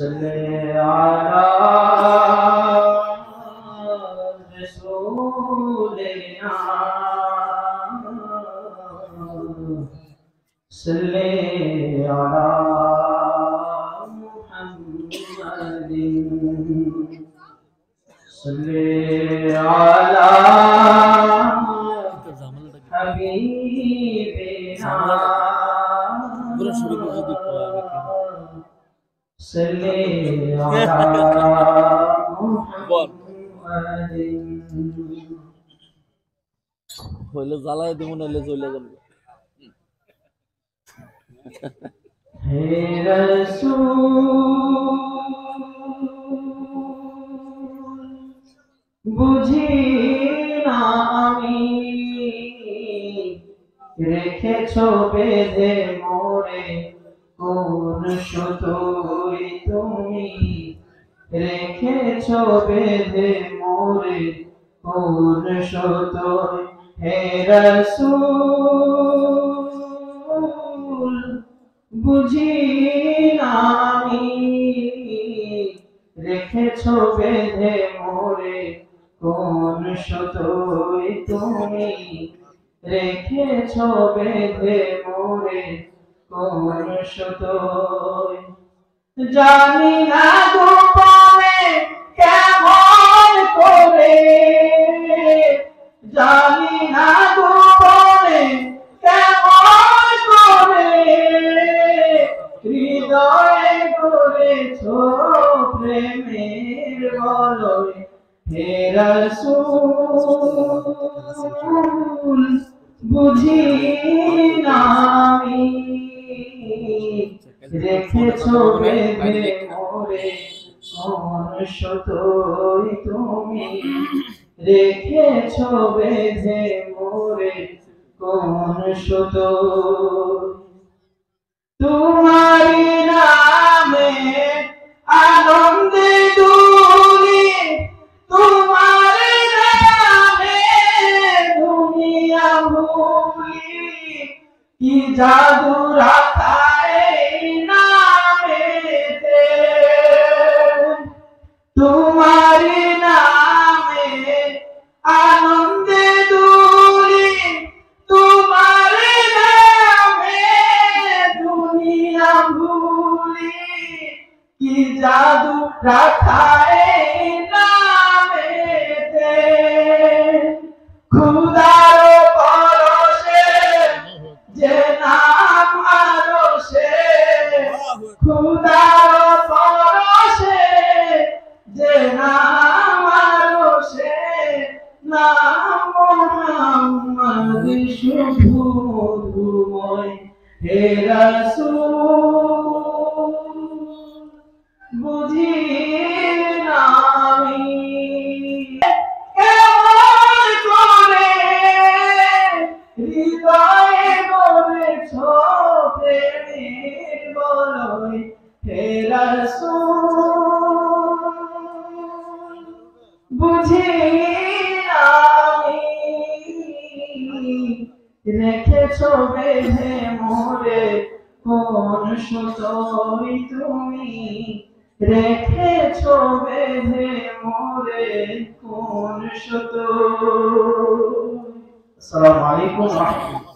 صل على رسولنا صل على محمد صل على حبيبنا صل على محمد হইলে জ্বালায় দিব নাইলে চলে যাবে হে রাসূল বুঝি না আমি রেখেছো বেঁধে মোরে কোন সুতোয় তুমি রেখেছো বেঁধে মোরে কোন সুতোয় হে রাসূল বুঝি না আমি রেখেছো বেঁধে মোরে কোন সুতোয় তুমি রেখেছো বেঁধে মোরে কোন সুতোয় জানি না গোপনে কেমন করে জানি না গোপনে কেমন করে হৃদয়ে করেছো প্রেমের বলয় হে রাসূল বুঝি না আমি রেখেছো বেঁধে মোরে কোন সুতোয় তুমি রেখেছো বেঁধে মোরে কোন সুতোয় তোমারি নামে আনন্দে দুলি তোমার নামে দুনিয়া ভুলি কি জাদু রাখা এই নামেতে তোমারি নামে আনন্দে দুলি তোমার নামে দুনিয়া ভুলি কি জাদু রাখা এই নামেতে খুদার পরশে যে নাম আরশে খুদার পরশে যে নাম আরশে নাম মুহাম্মদ শুধু মধুময় হে রাসূল বুঝি না আমি কেমন করে হৃদয়ে গড়েছো প্রেমের বলয় হে রাসূল বুঝি না আমি রেখেছো বেঁধে মোরে কোন সুতোয় তুমি রেখেছো বেঁধে মোরে কোন সুতোয় আসসালামু আলাইকুম ওয়া রাহমাতুল্লাহ